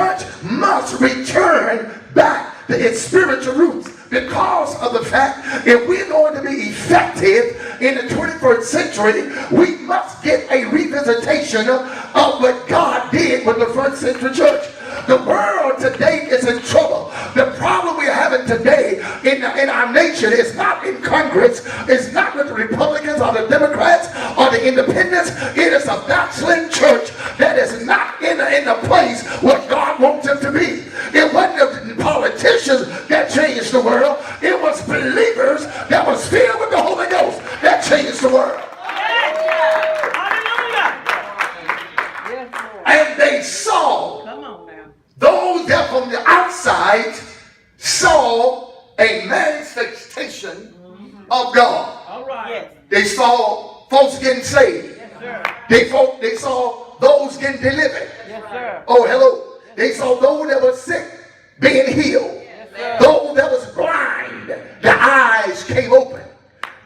church must return back to its spiritual roots, because of the fact if we're going to be effective in the 21st century, we must get a revisitation of what God did with the first century church. The world today is in trouble. The problem we're having today in our nation is not in Congress, it's not with the Republicans or the Democrats or the Independents. It is a backslidden church that is not in the place where God wants them to be. It wasn't the politicians that changed the world. It was believers that was filled with the Holy Ghost that changed the world. And they saw, those that from the outside saw a manifestation of God. All right. They saw folks getting saved. Yes, They saw those getting delivered. yes, sir. Oh, hello. They saw those that were sick being healed. Yes, Those that was blind, their eyes came open.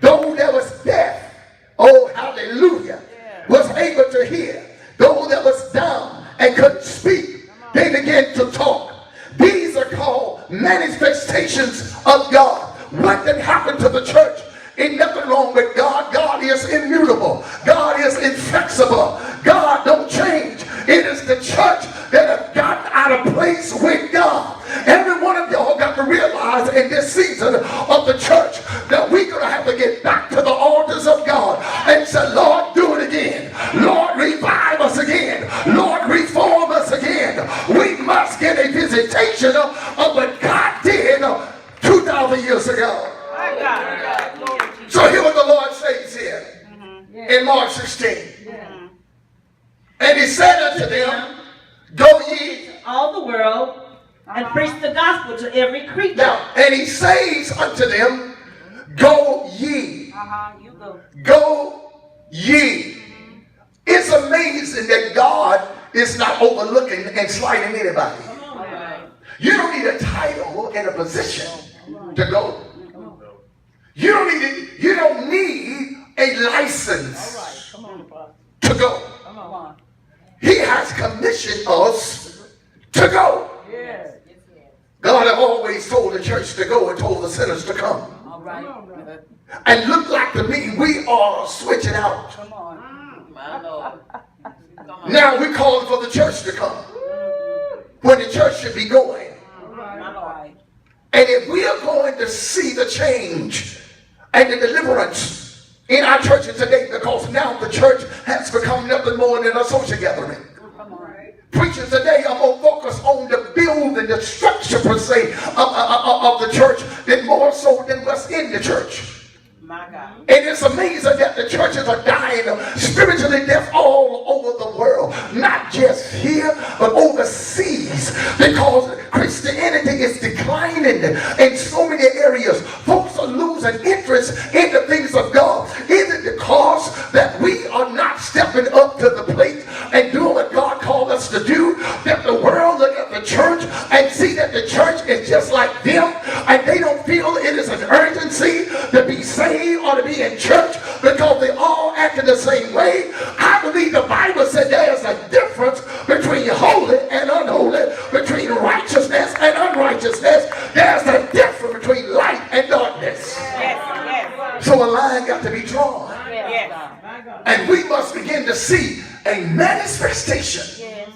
Those that was deaf, oh, hallelujah, was able to hear. Those that was dumb and couldn't speak, they began to talk. These are called manifestations of God. What did happen to the church? Ain't nothing wrong with God. God is immutable. God is inflexible. God don't change. It is the church that have gotten out of place with God. Every one of y'all got to realize in this season of the church that we're going to have to get back to the altars of God and say, Lord, do it again. Lord, revive us again. Lord, reform us again. We must get a visitation of what God did 2,000 years ago. So hear what the Lord says here in Mark 16. And he said unto them, go ye all the world and preach the gospel to every creature. now. And he says unto them, go ye. You go. Go ye. It's amazing that God is not overlooking and slighting anybody. All right. You don't need a title and a position to go. You don't need a license Come on, Pastor. to go. Come on. He has commissioned us to go. Yes. God have always told the church to go and told the sinners to come. All right. And look like to me we are switching out. Come on. My Lord. Come on. Now we're calling for the church to come when the church should be going. My Lord. And if we are going to see the change and the deliverance in our churches today, because now the church has become nothing more than a social gathering. Come on. Preachers today are more focused on the building, the structure per se of the church, than more so than what's in the church. My God. And it's amazing that the churches are dying spiritually deaf all over the world, not just here, but overseas, because Christianity is declining in so many areas. Folks are losing interest in the things of God. Is it because that we are not stepping up to the plate and doing what God called us to do, that the world look at the church and see that the church is just like them, and they don't feel it is an urgency to be saved or to be in church because they all acting the same way? I believe the Bible said there's a difference between holy and unholy, between righteousness and unrighteousness. There's a difference between light and darkness. Yes. So a line got to be drawn. Yes. And we must begin to see a manifestation. Yes.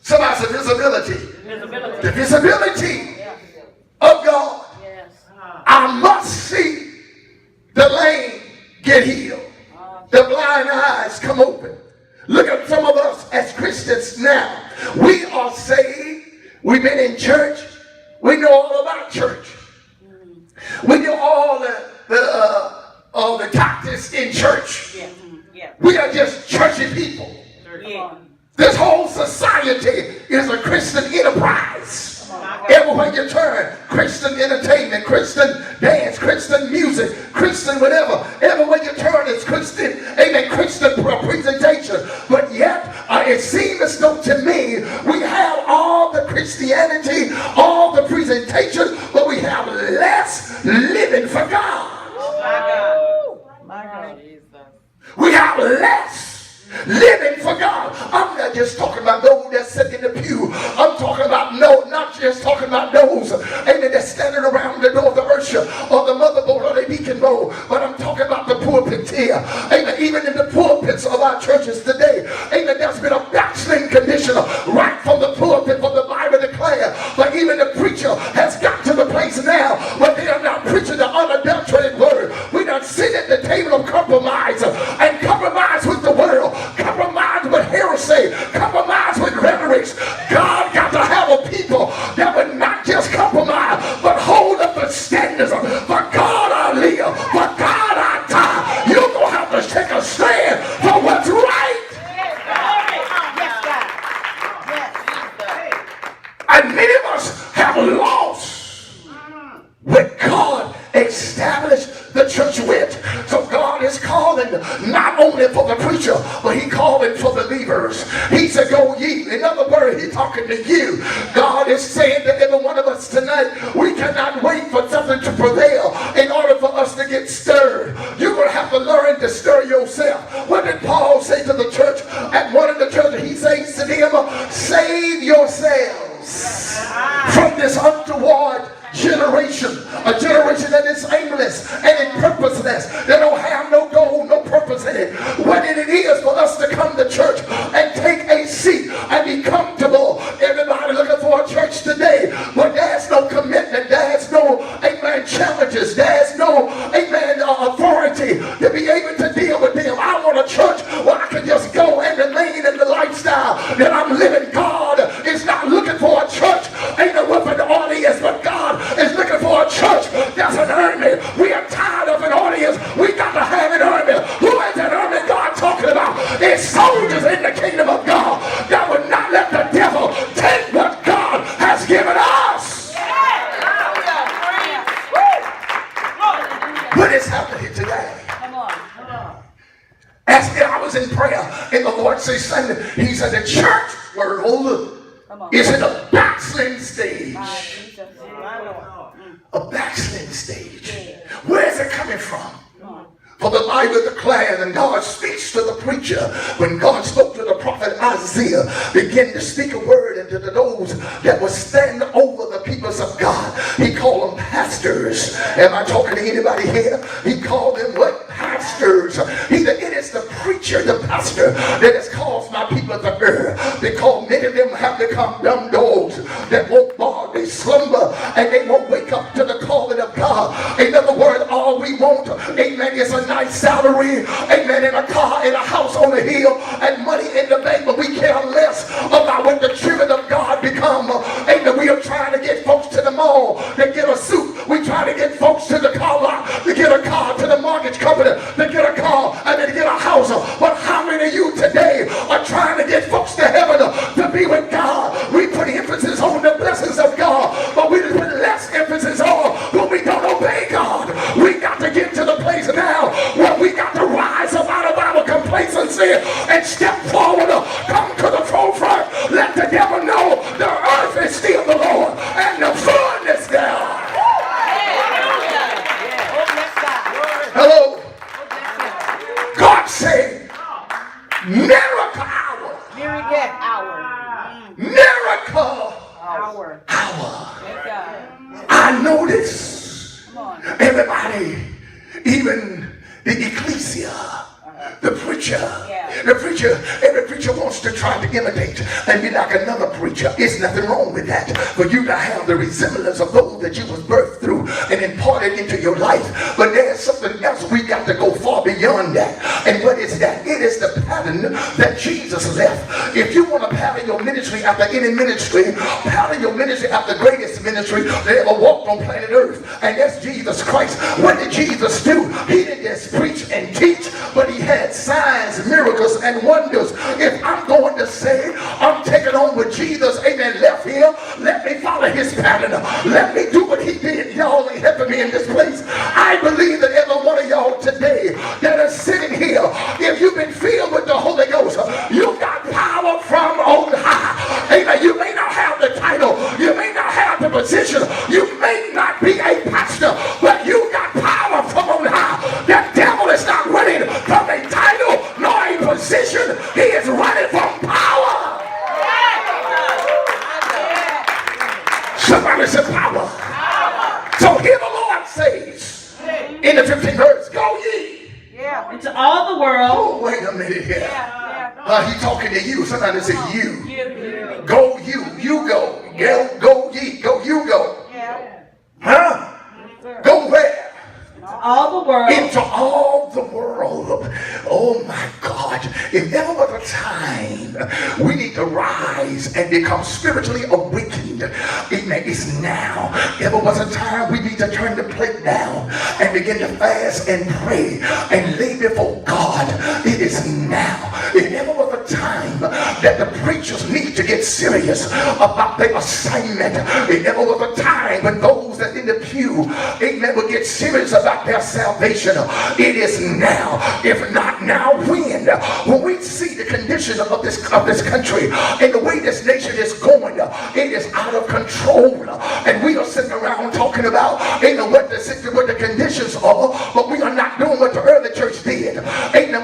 Somebody said visibility. Visibility. The visibility of God. Yes. I must see the lame get healed. The blind eyes come open. Look at some of us as Christians now. We are saved. We've been in church. We know all about church. We know all the tactics in church. Yeah. Yeah. We are just churchy people. Yeah. This whole society is a Christian enterprise. Everywhere you turn, Christian entertainment, Christian dance, Christian music, Christian whatever. Everywhere you turn is Christian, amen, Christian presentation. But yet, it seems as though to me, we have all the Christianity, all the presentation, but we have less living for God. My God. We have less living for God. I'm not just talking about those that sit in the pew. I'm talking about just talking about those, amen, that's standing around the door of the usher or the motherboard or the deacon bowl, but I'm talking about the pulpit here. Amen. Even in the pulpits of our churches today, amen, there's been a backsliding condition right from the pulpit, for the Bible declares. But even the preacher has got to the place now where they are not preaching the unadulterated word. We don't sit at the table of compromise and compromise with the world, compromise with heresy, compromise with rhetorics. God got to have a people that would not just compromise, but hold up the standards. For God I live, for God I die. You're going to have to take a stand for what's right. And many of us have lost what God established the church with. So God is calling not only for the preacher, but he calling for believers. He said, go ye. In other words, he's talking to you. God is saying to every one of us tonight, we cannot wait for something to prevail in order for us to get stirred. You're going to have to learn to stir yourself. What did Paul say to the church at one of the churches? He says to them, save yourselves from this untoward generation, a generation that is aimless and purposeless. They don't have no goal, no purpose in it. What it is for us to come to church and take a seat and be comfortable. Everybody looking for a church today, but there's no commitment, there's no, amen, challenges, there's no, amen, authority to be able to deal with them. I want a church where I can just go and remain in the lifestyle that I'm living. God is not looking for a church, amen, with an audience, but God is looking for a church that's an army. We are tired of an audience. We got to have an army. Who is that army God talking about? It's soldiers in the kingdom of God that would not let the devil take what God has given us. What is happening today? As I was in prayer, and the Lord said, Sunday, he said, the church world is in a backsliding stage. A backsliding stage. Where is it coming from? For the Bible declares, and God speaks to the preacher. When God spoke to the prophet Isaiah, began to speak a word into those that would stand over the peoples of God. He called them pastors. Am I talking to anybody here? He called them what? Pastors. He said, it is the preacher, the pastor, that has caused my people to err. Because many of them have become dumb dogs that won't bar, they slumber, and they won't wake up to the calling of God. In other words, all we want, amen, is a nice salary, amen, in a car, in a house on the hill, and money in the bank, but we care less about what the children of God become. Amen. We are trying to get folks to the mall to get a suit. We try to get folks to the car lot to get a car, to the mortgage company to get a car, and then to get a house. But how many of you today are trying to get folks to heaven to be with God? We put emphasis on the blessings of God, but we put less emphasis on when we don't obey God. We got to get to the place now where we got to rise up out of our complacency and step forward, come to the forefront, let the devil know the earth is still the Lord and the fullness thereof. Hello. God said, miracle hour. Miracle hour. I notice everybody, even the ecclesia, the preacher, every preacher wants to try to imitate and be like another preacher. There's nothing wrong with that. For you to have the resemblance of those that you was birthed through and imparted into your life. But there's something else. We got to go far beyond that. And what is that? It is the pattern that Jesus left. If you want to pattern your ministry after any ministry, pattern your ministry after the greatest ministry that ever walked on planet Earth. And that's Jesus Christ. What did Jesus do? He didn't just preach and teach, but he had signs, miracles, and wonders. If I'm going to say I'm taking on with Jesus, amen, left here, let me follow his pattern. Let me do what he did. Y'all ain't helping me in this place. I believe that every one of y'all today that are sitting here, if you've been filled with the Holy Ghost, you got power from on high. Amen. You may not have the title, you may not have the position, you may not be a pastor, but you got power from on high. The devil is not running from a title nor a position. He is running from power. Somebody said power. So here the Lord says in the 15th verse, go ye. Yeah. Into all the world. Oh, wait a minute here. He's talking to you. Somebody say you. You. Go you. You go. Go ye. Go you go. Yeah. Huh? Go where? All the world. Into all the world. Oh my God. If there was a time we need to rise and become spiritually awakened, amen, it's now. If there was a time we need to turn the plate down and begin to fast and pray and lay before God, it is now. If there was a time that the preachers need to get serious about their assignment, if there was a time when those that in the pew, amen, will get serious about their salvation, it is now. If not now, when we see the condition of this country and the way this nation is going, it is out of control, and we are sitting around talking about what the conditions are, but we are not doing what the early church did.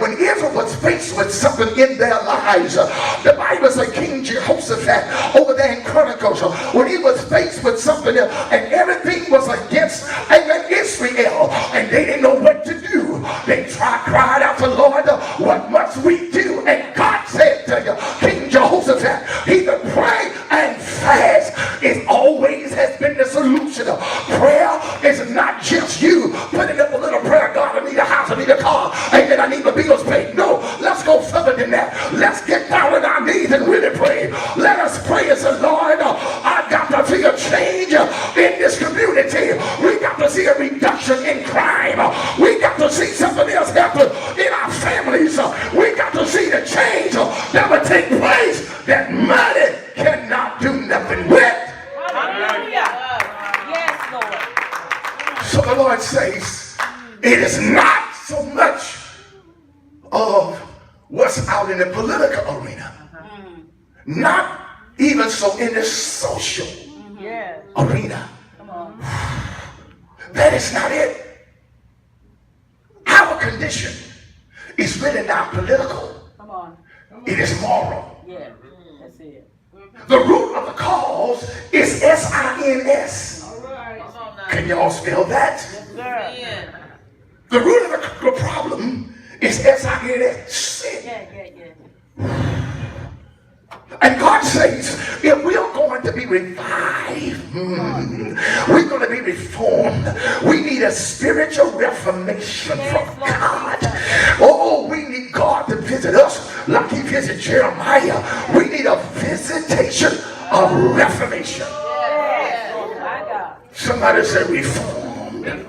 When Israel was faced with something in their lives, the Bible says King Jehoshaphat over there in Chronicles, when he was faced with something and everything was against Israel, and they didn't know what to do, they cried out to the Lord, what must we do? And God said to King Jehoshaphat, either pray and fast. It always has been the solution. Prayer is not just you putting up a little prayer, God, I need a house, I need a car, and then I need my bills paid. No, let's go further than that. Let's get down on our knees and really pray. Let us pray and say, Lord, I got to see a change in this community. We got to see a reduction in crime. We got to see something else happen in our families. We got to see the change that will take place that money cannot do nothing with. Hallelujah. Yes, Lord. So the Lord says, it is not so much of what's out in the political arena. Not even so in the social arena. Come on. That is not it. Our condition is really not political. Come on. It is moral. Yeah. That's it. The root of the cause is S-I-N-S. All right. Can y'all spell that? Yes, sir. The root of the problem is S-I-N-S. Sin. Yeah. And God says, if we are going to be revived, we're going to be reformed, we need a spiritual reformation from God. Oh, we need God to visit us like he visited Jeremiah. We need a visitation of reformation. Yes. Oh, my God. Somebody say reformed.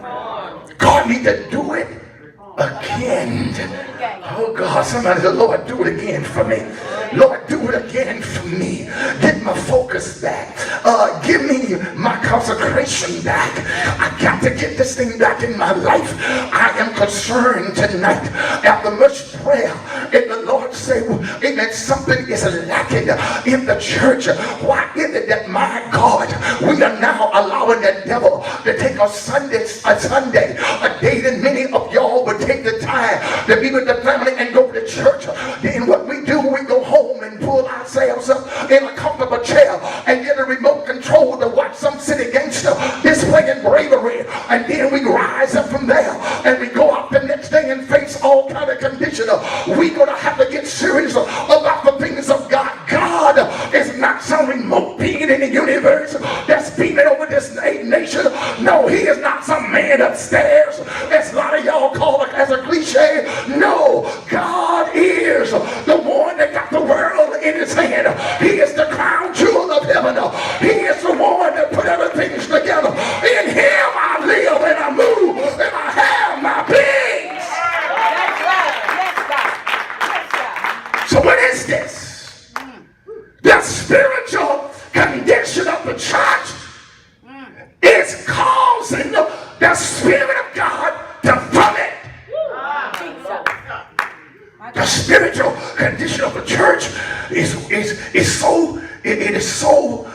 God need to do it again. Oh God, somebody said, Lord, do it again for me. Lord, do it again for me. Get my focus back. Give me my consecration back. I got to get this thing back in my life. I am concerned tonight after much prayer. If the Lord say, amen, something is lacking in the church. Why is it that, my God, we are now allowing the devil to take a Sunday, a day that many of y'all would take the time to be with the family and go to church. Then what we do, we go home and pull ourselves up in a comfortable chair and get a remote control to watch some city gangster displaying bravery, and then we rise up from there and we go out the next day and face all kind of condition. We're gonna have to get serious about the things of God. God is not some remote being in the universe that's beaming over this nation. No, he is not some man upstairs, as a lot of y'all call it as a cliche. No, God is the one that got the world in his hand. He is the crown jewel of heaven. He is the one that put everything together. In him I live and I move and I have my being. So what is this? The spiritual condition of the church is causing the Spirit of God to vomit. The spiritual condition of the church is so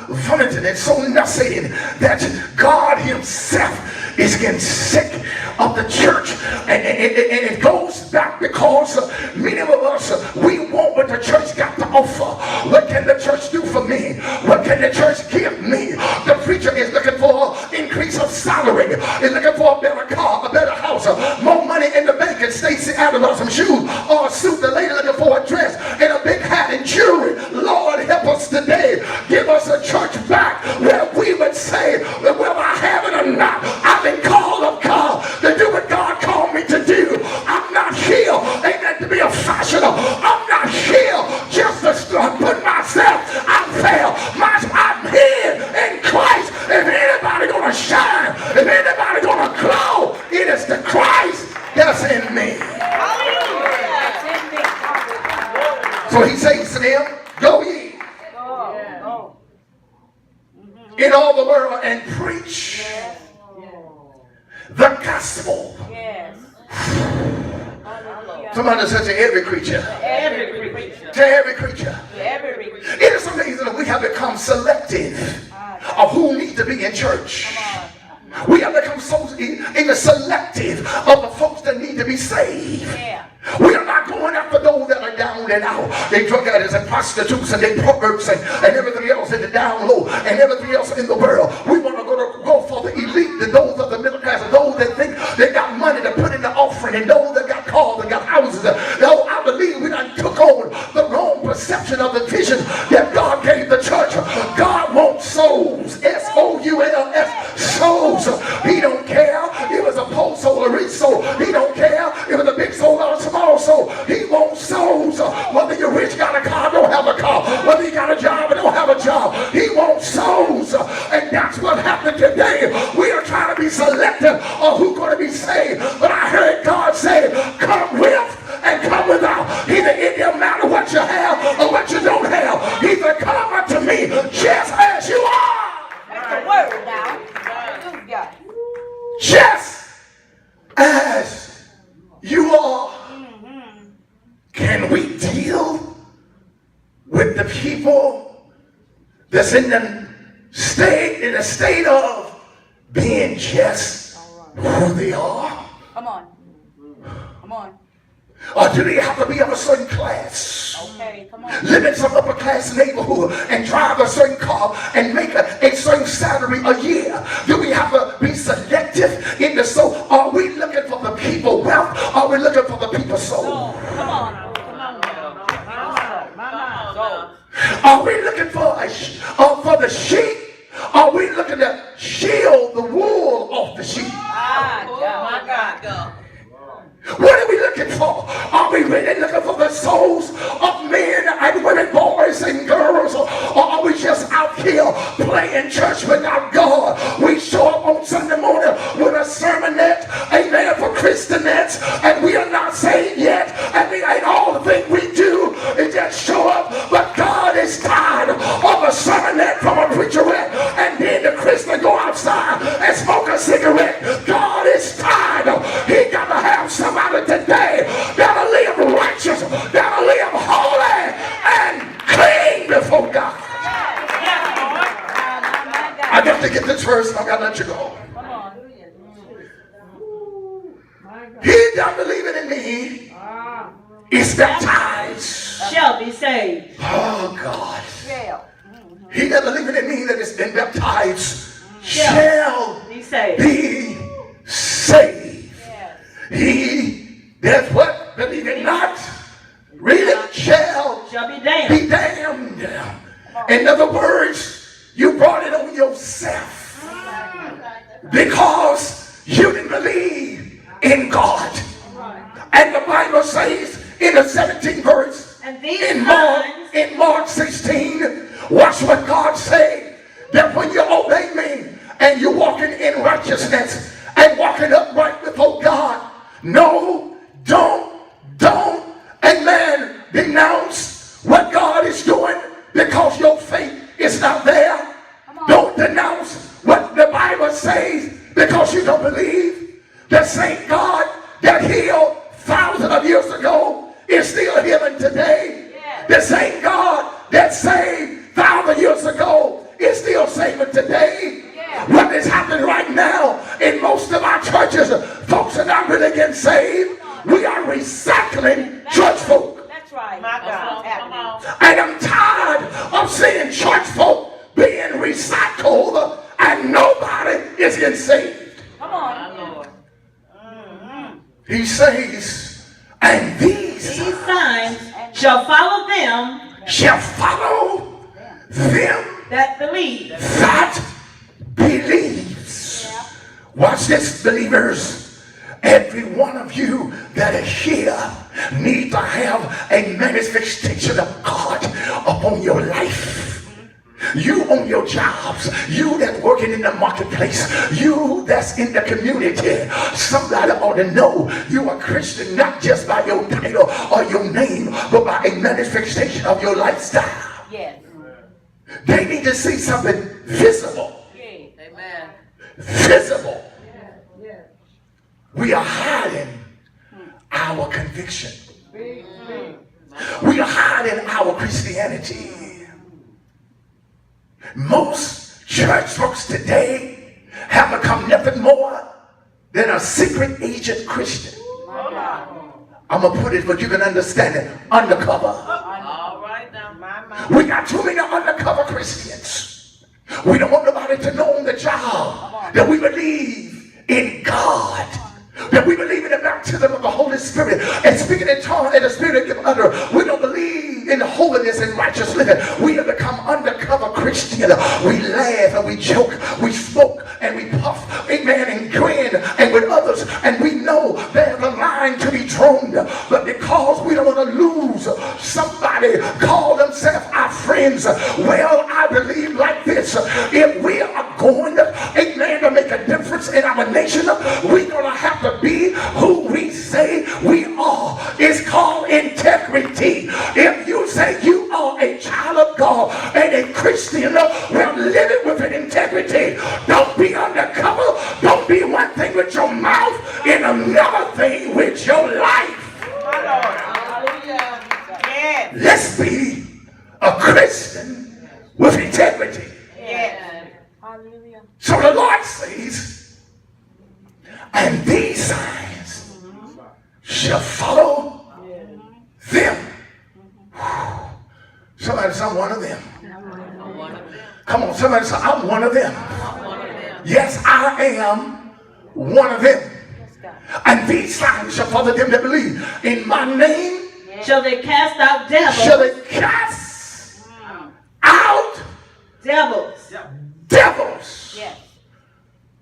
vomiting and so nauseating that God himself is getting sick of the church. And it goes back because many of us, we want what the church got to offer. What can the church do for me? What can the church give me? The preacher is looking salary, is looking for a better car, a better house, more money in the bank, and Stacy Adams on some shoes or a suit. The lady looking for a dress and a big hat and jewelry. Lord, help us today. Give us a church back where we would say, whether I have it or not, I've been called of God to do what God called me to do. I'm not here, amen, to be a fashioner. I'm not here just to put myself out there. I'm here in Christ. If anybody gonna shine, if anybody gonna glow, it is the Christ that's in me. So he says to them, go ye in all the world and preach the gospel. Somebody said to every creature. To every creature. It is amazing that we have become selective of who needs to be in church. We have become so even selective of the folks that need to be saved. We are not going after those that are down and out. They drug addicts and prostitutes and they perverts and everything else in the down low and everything else in the world. We want to go for the elite, those of the middle class, and those that think they got money to put in the offering, and those that got cars and got houses. No, I believe we done took on the wrong perception of the vision that God gave the church. God wants souls. S-O-U-L-S, souls. He don't care if it was a poor soul or a rich soul. He don't care if it was a big soul or a small soul. He wants souls. Whether you're rich, got a car, don't have a car. Whether you got a job or don't have a job. He wants souls. And that's what happened today. We are trying to be selective of who's going to be saved. But I heard God say, come with and come without. Either it don't matter what you have or what you don't have. Either come unto me just as you are. That's the word now. Hallelujah. Just as you are. Can we deal with the people that's in a state of being just who they are? Come on. Come on. Or do they have to be of a certain class? Okay, come on. Live in some upper class neighborhood and drive a certain car and make a certain salary a year? Do we have to be selective in the soul? Are we looking for the people wealth? Are we looking for the people soul? No, come on. Are we looking for the sheep? Are we looking to shield the wool off the sheep? My God. What are we looking for? Are we really looking for the souls of men and women, boys and girls? Or are we just out here playing church without God? We show up on Sunday morning with a sermonette, amen, for Christianettes, and we are not saved yet. And we ain't all the thing we do is just show up. But God is tired of a sermonette from a preacherette, and then the Christian go outside and smoke a cigarette. God is tired. He got to have somebody today that'll live righteous, that'll live holy and clean before God. I got to get this verse. I got to let you go. He that believeth in me is baptized. Shall be saved. Oh God. He that believeth in me that is been baptized shall be saved. Be saved. He that what believeth not really shall be damned. Be damned. In other words, you brought it on yourself because you didn't believe in God. And the Bible says in the 17th verse, and in Mark 16, watch what God said, that when you obey me and you're walking in righteousness and walking upright before God, no, don't, amen, denounce what God is doing because your faith is not there. Don't denounce what the Bible says because you don't believe. The same God that healed thousands of years ago is still healing today. The same God that saved thousands of years ago is still saving today. What is happening right now in most of our churches, folks are not really getting saved. We are recycling church folk. That's right. My God. And I'm tired of seeing church folk being recycled and nobody is getting saved. He says, and these signs shall follow them shall follow them that believe. that believes. Watch this, believers. Every one of you that is here need to have a manifestation of God upon your life. You on your jobs, you that's working in the marketplace, you that's in the community, somebody ought to know you are Christian not just by your title or your name, but by a manifestation of your lifestyle. Yes. They need to see something visible. Amen. Visible. We are hiding our conviction. We are hiding our Christianity. Most church folks today have become nothing more than a secret agent Christian. I'm going to put it, but you can understand it. Undercover. All right now. We got too many undercover Christians. We don't want nobody to know on the job that we believe in God, that we believe in the baptism of the Holy Spirit and speaking in tongues and the Spirit give utter. We don't believe in holiness and righteous living. We have become undercover Christian. We laugh and we joke, we smoke and we puff, amen, and grin and with others, and we know there's a line to be drawn, but because we don't want to lose somebody call themselves our friends, well, I believe like this: if we are going, amen, to make a difference in our nation, we're going to have to be who we say we are. It's called integrity. If you say you are a child of God and a Christian, well, live it with an integrity. Don't be undercover. Don't be one thing with your mouth and another thing with your life. Hallelujah. Let's be a Christian with integrity. Yes. Hallelujah. So the Lord says, and these signs shall follow them. Somebody say, I'm one of them. Come on, somebody say, I'm one of them. Yes, I am one of them. And these signs shall follow them that believe. In my name Shall they cast out devils? shall they cast out Devils. devils. Yes.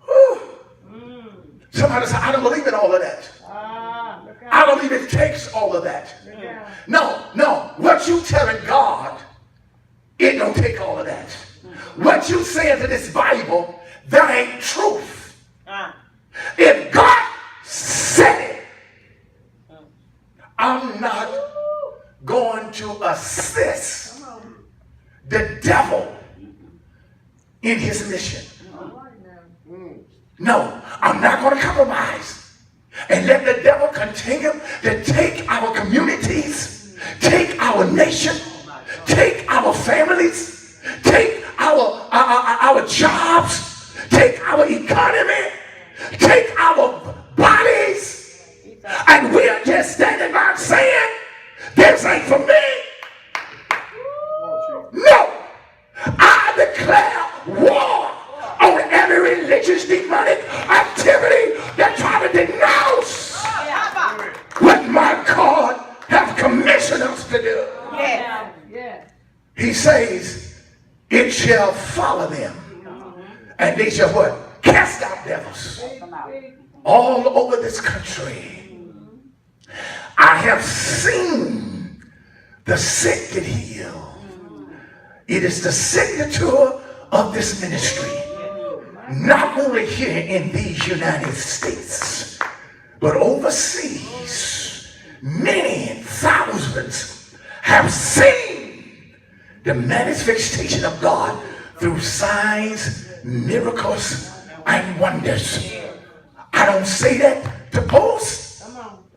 Whew. Somebody say, I don't believe in all of that. I don't believe it takes all of that. No. What you telling God, it don't take all of that. What you saying to this Bible, that ain't truth. If God said it, I'm not going to assist the devil in his mission. No, I'm not going to compromise and let the devil continue to take our communities, take our nation, take our families, take our jobs, take our economy, take our bodies, and we're just standing by saying, this ain't for me. No, I declare war on every religious demonic activity that try to denounce what my God have commissioned us to do. He says, it shall follow them, and they shall what? Cast out devils all over this country. I have seen the sick get healed. It is the signature of this ministry, not only here in these United States, but overseas. Many thousands have seen the manifestation of God through signs, miracles, and wonders. I don't say that to boast.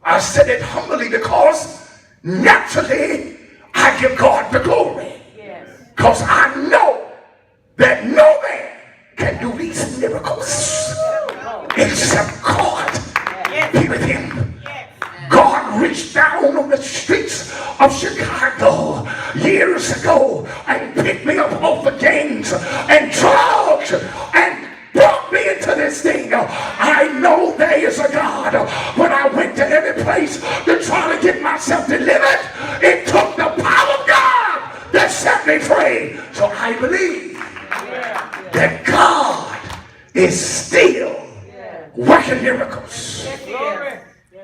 I said it humbly because naturally I give God the glory. Because I know that no man can do these miracles except God be with him. God reached down on the streets of Chicago years ago and picked me up off the gangs and drugs and brought me into this thing. I know there is a God. When I went to is still working miracles.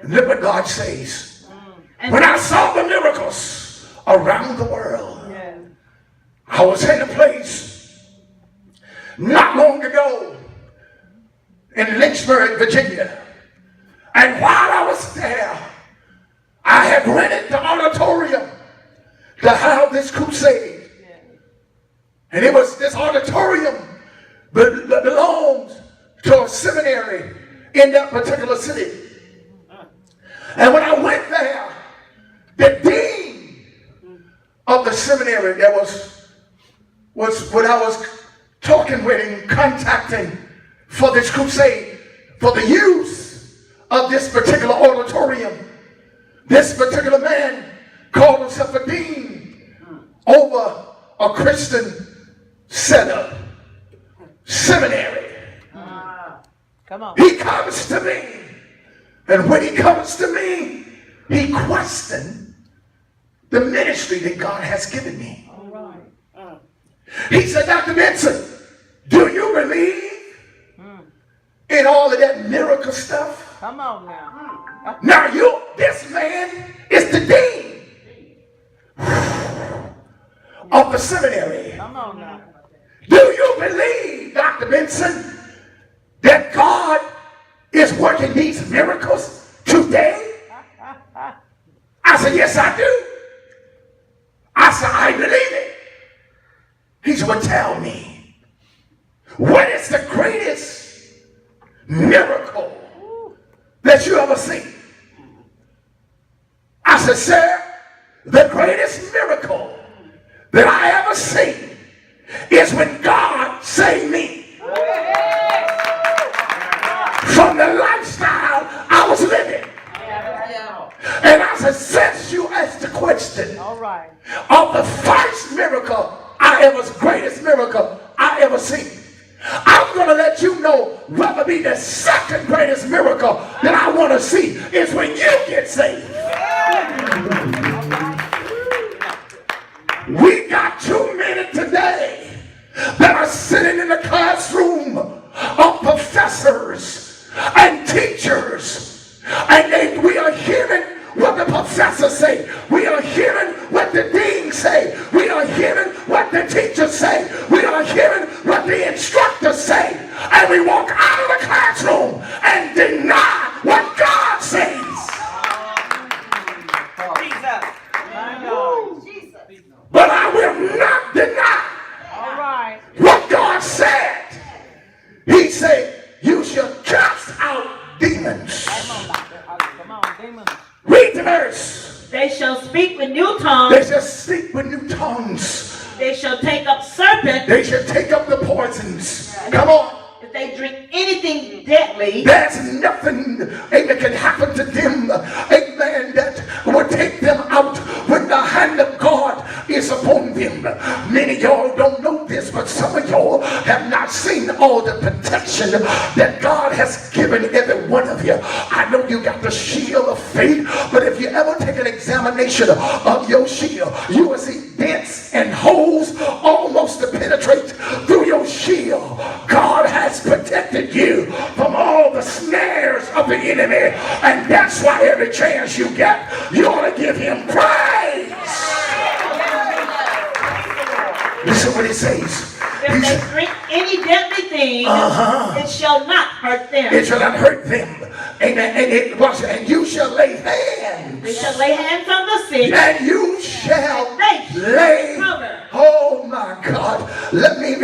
And look what God says. When I saw the miracles around the world, I was in a place not long ago in Lynchburg, Virginia. And while I was there, I had rented the auditorium to have this crusade. And it was this auditorium that belongs to a seminary in that particular city. And when I went there, the dean of the seminary that was what I was talking with and contacting for this crusade, for the use of this particular auditorium, this particular man called himself a dean over a Christian setup seminary. Come on. He comes to me, and when he comes to me, he questioned the ministry that God has given me. All right. He said, Dr. Benson, do you believe in all of that miracle stuff? Come on now. Now this man is the dean of the seminary. Come on now. Do you believe, Dr. Benson, that God is working these miracles today? I said, yes, I do. I said, I believe it. He said, well, tell me, what is the greatest miracle that you ever seen? I said, sir, the greatest miracle that I ever seen is when God saved me from the lifestyle I was living. And I said, since you asked the question All right. of the first miracle greatest miracle I ever seen, I'm going to let you know what will be the second greatest miracle that I want to see is when you get saved. We got too many today that are sitting in the classroom of professors and teachers, and we are hearing what the professors say. We are hearing what the deans say. We are hearing what the teachers say. We are hearing what the instructors say. And we walk out of the classroom and deny what God says. But I will not deny what God said. He said, you shall cast out demons. Come on, demons. Read the verse. They shall speak with new tongues. They shall speak with new tongues. They shall take up serpents. They shall take up the poisons. Come on. If they drink anything deadly, There's nothing, amen, can happen to them, amen, that will take them out when the hand of God is upon them. Many of y'all don't know this, but some of y'all have not seen all the protection that God has given every one of you. I know you got the shield of faith, but if you ever take an examination of your shield, you will see dents and holes almost to penetrate through your shield. God has protected you from all the snares of the enemy, and that's why every chance you get, you ought to give him praise. Listen what he says. if they drink any deadly thing, it shall not hurt them. It shall not hurt them. Amen. And you shall lay hands. They shall lay hands on the sick. And you shall lay. Oh my God. Let me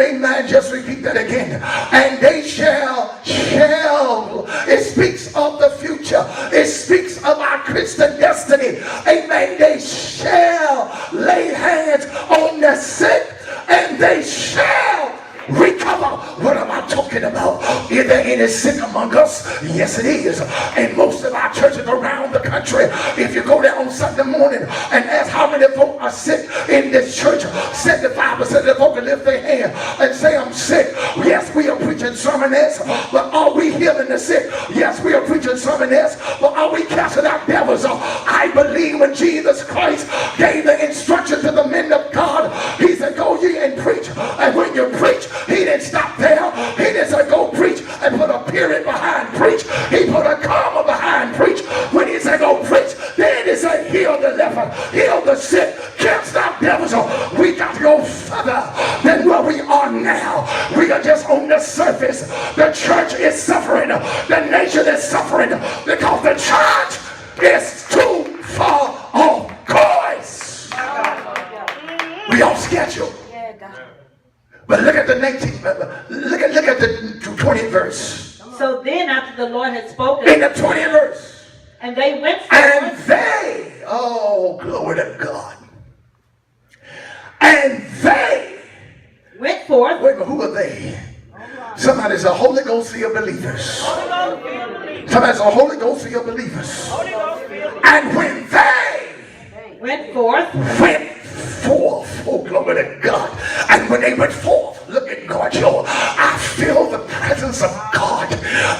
just repeat that again. And they shall. It speaks of the future. It speaks of our Christian destiny. Amen. They shall lay hands on the sick and they shall recover. What am I talking about? Is there any sick among us? Yes, it is. And most of our churches around the country, if you go there on Sunday morning and ask how many folk are sick in this church, 75% of the folk lift their hand and say, I'm sick. Yes, we are preaching sermonettes, but are we healing the sick? Yes, we are preaching sermonettes, but are we casting out devils? I believe when Jesus Christ gave the instruction to the men of God, he said, go ye and preach. And when you preach, he didn't stop there. He didn't say, go preach surface, the church is suffering. The nation is suffering because the church is too far off course. We off schedule. But look at the 19th, look at the 20th verse. So then after the Lord had spoken, In the 20th verse. and they went And forth, they, oh, glory to God. And they, went forth, wait a minute, who are they? Somebody's a Holy Ghost filled believers. Somebody's a Holy Ghost filled believers. And when they went forth, oh, glory to God. And when they went forth, look at God, y'all. I feel the presence of God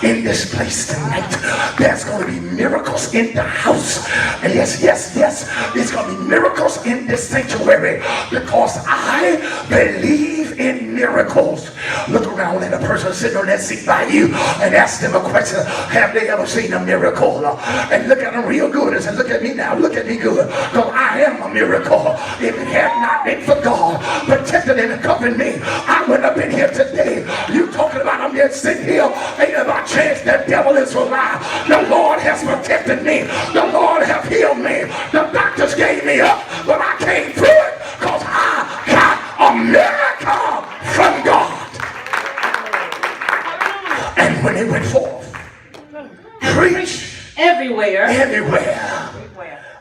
in this place tonight. There's going to be miracles in the house. And yes, it's going to be miracles in this sanctuary because I believe in miracles. Look around at a person sitting on that seat by you and ask them a question. Have they ever seen a miracle? And look at them real good and say, look at me now, look at me good, because I am a miracle. If it had not been for God protecting and covering me, I wouldn't have been here today. You talking about I'm just sitting here, ain't about chance the devil is a lie. The Lord has protected me. The Lord has healed me. The doctors gave me up, but I came through it because I got a miracle from God. And when they went forth, preach everywhere,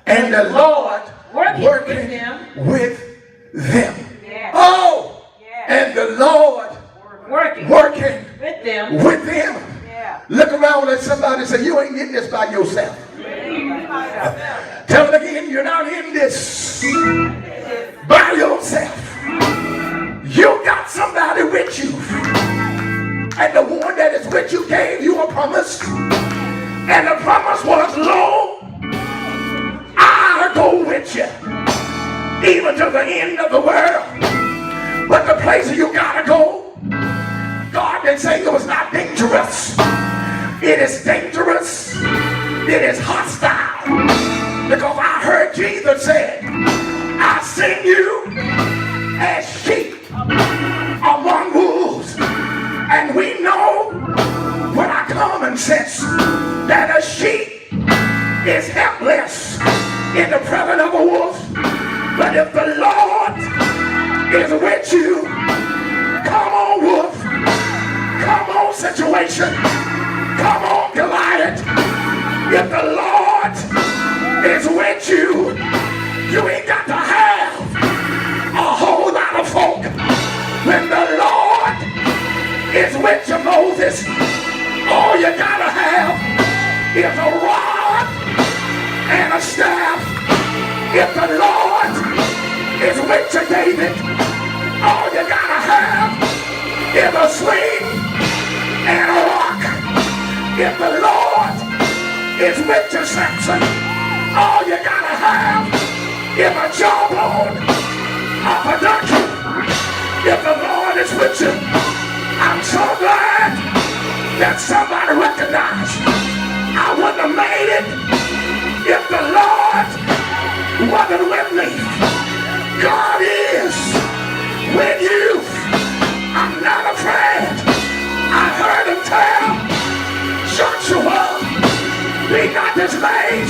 and the Lord working with them. Oh, and the Lord working with them. Look around at somebody and say, you ain't in this by yourself. Tell them again, you're not in this by yourself. You got somebody with you. And the one that is with you gave you a promise. And the promise was, Lord, I'll go with you even to the end of the world. But the place you gotta go, God didn't say it was not dangerous. It is dangerous. It is hostile. Because I heard Jesus say, I send you as sheep among wolves. And we know when I common sense that a sheep is helpless in the presence of a wolf. But if the Lord is with you, come on, wolf. Come on, situation. Come on, Goliath. If the Lord is with you, you ain't got to have a whole lot of folk. When the Lord is with you, Moses, all you gotta have is a rod and a staff. If the Lord is with you, David, all you gotta have is a sling and a rock. If the Lord is with you, Samson, all you gotta have is a jawbone of a donkey. If the Lord is with you, I'm so glad that somebody recognized I wouldn't have made it if the Lord wasn't with me. God is with you. I'm not afraid. I heard him tell Joshua, be not dismayed.